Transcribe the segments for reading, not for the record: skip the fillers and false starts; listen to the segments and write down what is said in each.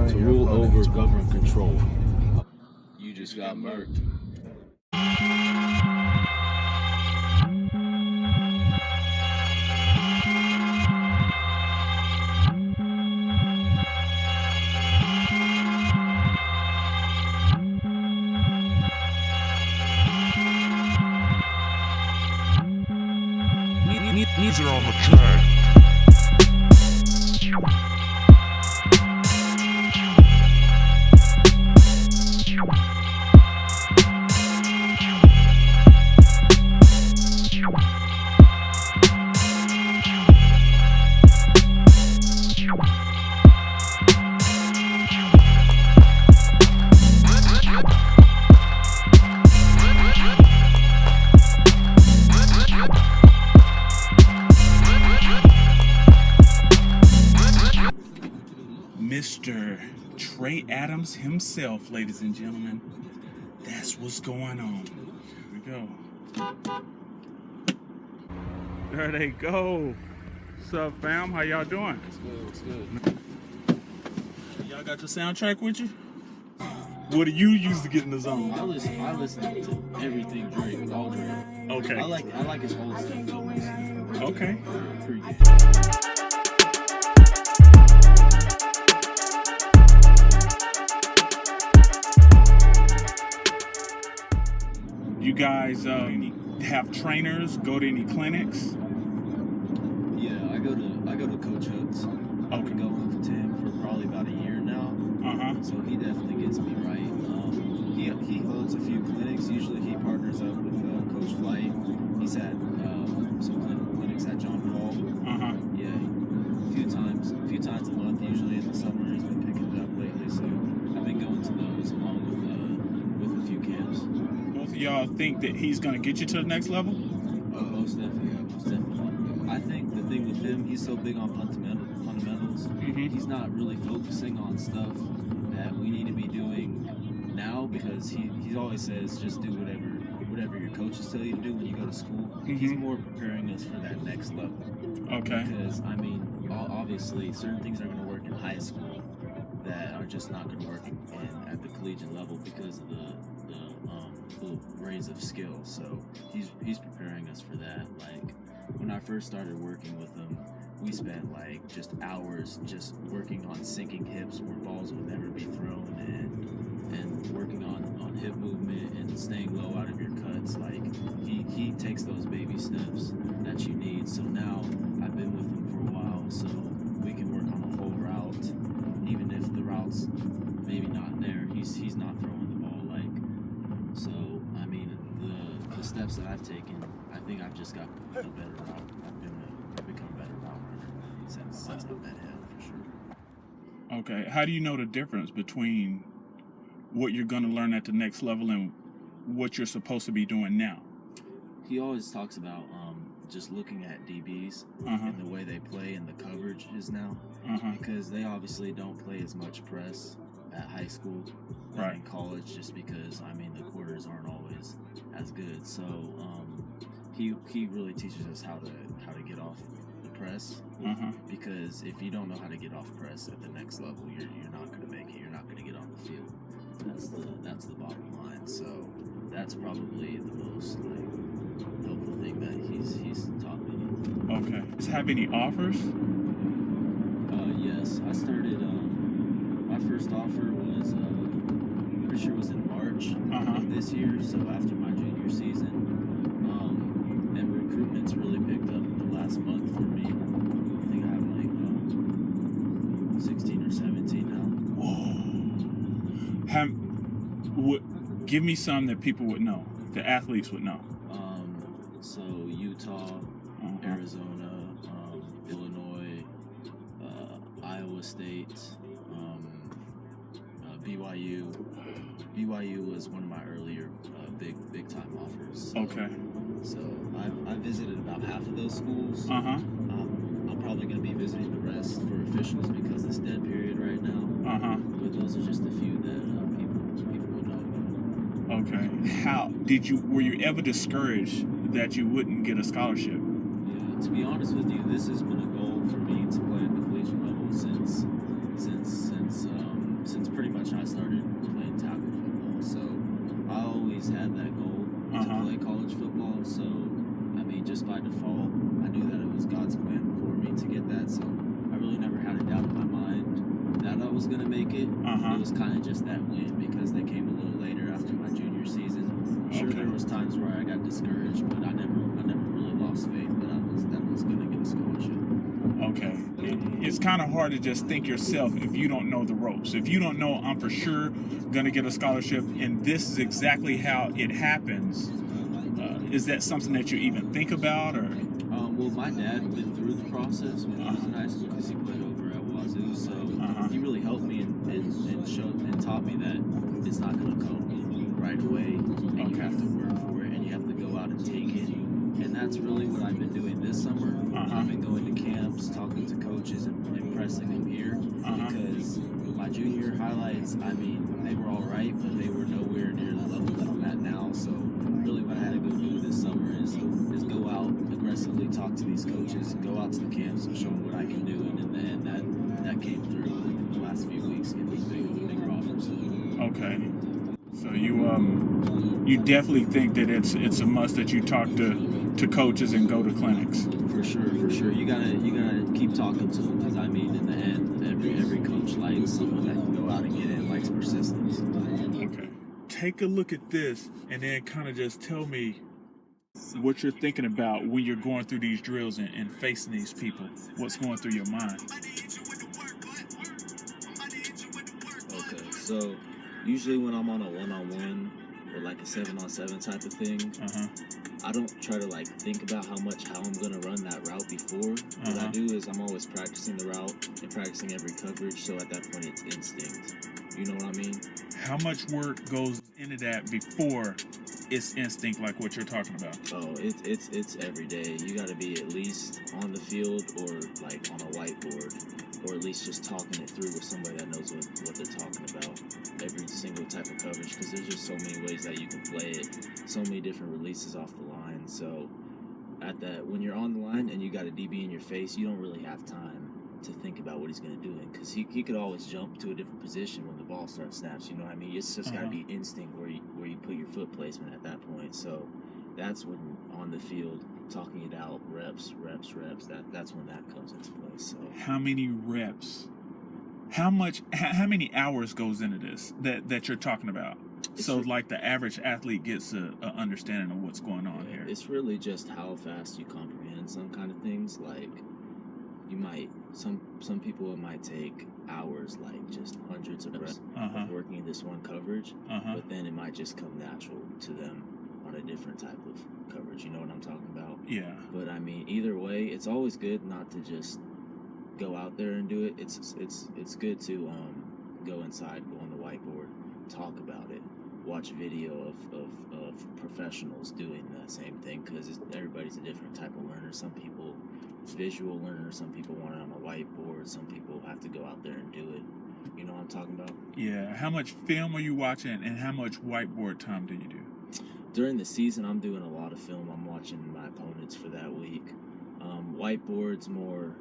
to rule over, govern, control. You just got murked. These are on the track. Mr. Tre Adams himself, ladies and gentlemen. That's what's going on. Here we go. There they go. What's up, fam? How y'all doing? It's good. Y'all got your soundtrack with you? What do you use to get in the zone? I listen to everything Drake, all Drake. Okay. I like his old stuff. Okay. Pretty good. You guys have trainers? Go to any clinics? Yeah, I go to Coach Hooks. I've been going with him for probably about a year now. So he definitely gets me right. He holds a few clinics. Usually he partners up with Coach Flight. He's at some clinics at John Paul. Yeah, a few times a month. Usually in the summer he's been picking it up lately. So I've been going to those along with a few camps. Both of y'all think that he's gonna get you to the next level? Most definitely. I think the thing with him, he's so big on fundamentals. He's not really focusing on stuff that we need to be doing now, because he always says just do whatever your coaches tell you to do when you go to school. He's more preparing us for that next level. Okay. Because I mean, obviously certain things are going to work in high school that are just not going to work at the collegiate level because of the raise of skill. So he's preparing us for that. Like when I first started working with him, we spent like just hours just working on sinking hips where balls would never be thrown, and working on hip movement and staying low out of your cuts. Like he takes those baby steps that you need. So now I've been with him for a while, so we can work on a whole route, even if the route's maybe not there. He's not throwing the ball. Like, so I mean, the steps that I've taken, I think I've just got a better route. I've become a better route runner since I've met him, for sure. Okay. How do you know the difference between what you're going to learn at the next level and what you're supposed to be doing now? He always talks about just looking at DBs and the way they play and the coverage is now, because they obviously don't play as much press at high school or in college, just because I mean the quarters aren't always as good. So he really teaches us how to get off the press, because if you don't know how to get off press at the next level, you're not going to make it. You're not going to get on the field. That's the bottom line. So that's probably the most helpful thing that he's taught me. Okay. Does he have any offers? Yes, I started. My first offer was pretty sure it was in March of this year. So after my junior season, and recruitment's really picked up the last month for me. I think I have like 16 or 17 now. Whoa. Give me some that people would know, the athletes would know. So Utah, Arizona, Illinois, Iowa State, BYU. BYU was one of my earlier big time offers. So, Okay. So I visited about half of those schools. I'm probably going to be visiting the rest for officials because it's dead period right now. But those are just a few that people would know about. Okay. Were you ever discouraged that you wouldn't get a scholarship? Yeah, to be honest with you, this has been a goal for me to play at the collegiate level since March, I started playing tackle football. So I always had that goal to play college football. So, I mean, just by default, I knew that it was God's plan for me to get that. So I really never had a doubt in my mind that I was going to make it. It was kind of just that win because they came a little later after my junior season. Sure, there was times where I got discouraged, but I never really lost faith that I was going to get a scholarship. Okay. It's kind of hard to just think yourself if you don't know the ropes. If you don't know, I'm for sure going to get a scholarship, and this is exactly how it happens. Is that something that you even think about, or? Well, my dad went through the process when I was in high school because he played over at Wazoo, so he really helped me and showed and taught me that it's not going to come right away, and you have to work for it, and you have to go out and take it. And that's really what I've been doing this summer. I've been going to camps, talking to coaches, and impressing them here. Because my junior highlights, I mean, they were all right, but they were nowhere near the level that I'm at now. So really what I had to go do this summer is go out, aggressively talk to these coaches, go out to the camps and show them what I can do. And in the end, that came through in the last few weeks, getting these bigger offers. Okay. So you definitely think that it's a must that you talk to coaches and go to clinics. For sure. You gotta keep talking to them because I mean, in the end, every coach likes someone that can go out and get in, likes persistence. Okay. Take a look at this and then kind of just tell me what you're thinking about when you're going through these drills and facing these people. What's going through your mind? Okay, so usually when I'm on a one-on-one or like a 7-on-7 type of thing, I don't try to like think about how I'm gonna run that route before. What I do is I'm always practicing the route and practicing every coverage. So at that point, it's instinct. You know what I mean? How much work goes into that before it's instinct, like what you're talking about? Oh, it's every day. You got to be at least on the field or like on a whiteboard, or at least just talking it through with somebody that knows what they're talking about. Every single type of coverage, because there's just so many ways that you can play it, so many different releases off the line. So when you're on the line and you got a DB in your face, you don't really have time to think about what he's going to do, because he could always jump to a different position when the ball snaps. You know what I mean? It's just got to be instinct where you put your foot placement at that point. So that's when on the field, talking it out, reps. That's when that comes into place. So how many reps? How many hours goes into this that you're talking about? So like the average athlete gets a understanding of what's going on here. It's really just how fast you comprehend some kind of things. Like you might, some people, it might take hours, like just hundreds of reps of working in this one coverage, but then it might just come natural to them on a different type of coverage. You know what I'm talking about? Yeah. But I mean, either way, it's always good not to just go out there and do it. It's good to go inside, go on the whiteboard, talk about it, watch video of professionals doing the same thing, because everybody's a different type of learner. Some people visual learners, some people want it on a whiteboard, some people have to go out there and do it. You know what I'm talking about? Yeah. How much film are you watching, and how much whiteboard time do you do? During the season, I'm doing a lot of film. I'm watching my opponents for that week. Whiteboards more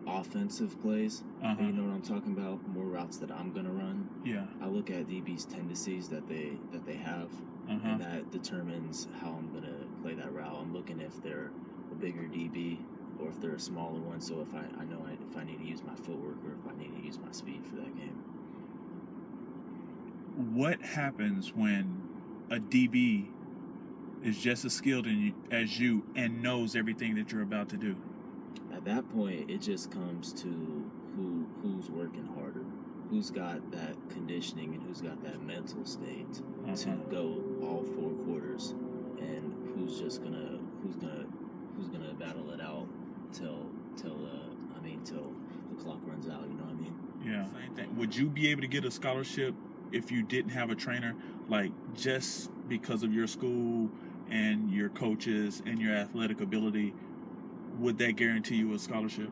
offensive plays. You know what I'm talking about? More routes that I'm gonna run. Yeah. I look at DB's tendencies that they have, and that determines how I'm gonna play that route. I'm looking if they're a bigger DB or if they're a smaller one. So if I know if I need to use my footwork or if I need to use my speed for that game. What happens when a DB is just as skilled as you and knows everything that you're about to do? At that point, it just comes to who's working harder, who's got that conditioning, and who's got that mental state to go all 4 quarters, and who's gonna battle it out till the clock runs out. You know what I mean? Yeah. Same thing. Would you be able to get a scholarship if you didn't have a trainer, like just because of your school and your coaches and your athletic ability? Would that guarantee you a scholarship?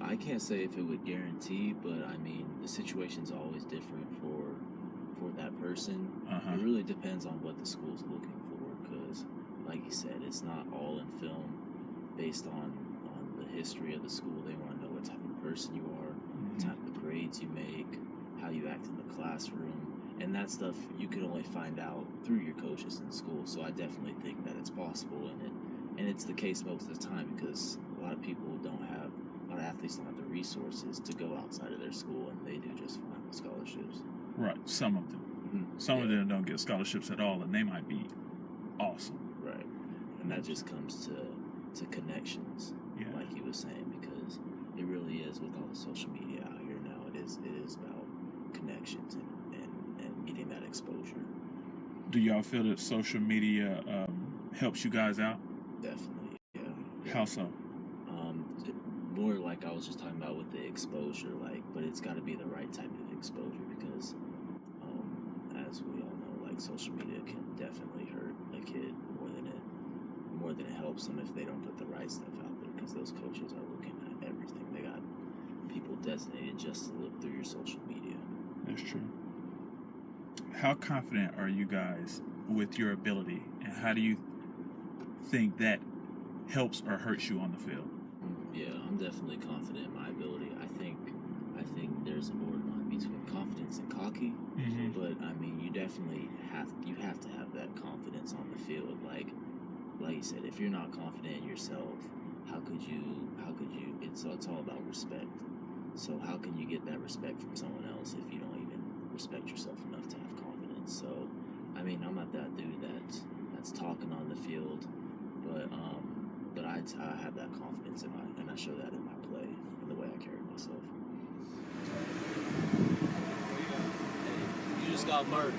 I can't say if it would guarantee, but I mean, the situation's always different for that person. It really depends on what the school's looking for, because like you said, it's not all in film based on the history of the school. They want to know what type of person you are, what type of grades you make, how how you act in the classroom, and that stuff you can only find out through your coaches in school. So I definitely think that it's possible, and it's the case most of the time, because a lot of athletes don't have the resources to go outside of their school, and they do just fine with scholarships. Right, some of them. Mm-hmm. Some of them don't get scholarships at all, and they might be awesome. Right, and that just comes to connections, like he was saying, because it really is, with all the social media out here now, it is about connections and getting that exposure. Do y'all feel that social media helps you guys out? Definitely, yeah. How so? More like I was just talking about with the exposure, but it's got to be the right type of exposure, because as we all know, social media can definitely hurt a kid more than it helps them if they don't put the right stuff out there, because those coaches are looking at everything. They got people designated just to look through your social media. That's true. How confident are you guys with your ability, and how do you think that helps or hurts you on the field? Yeah, I'm definitely confident in my ability. I think there's a borderline between confidence and cocky, but I mean, you definitely have to have that confidence on the field. Like you said, if you're not confident in yourself, how could you? It's all about respect. So how can you get that respect from someone else if you don't even respect yourself enough to have confidence? So, I mean, I'm not that dude that's talking on the field, but I have that confidence and I show that in my play and the way I carry myself. Hey, you just got Merc'd.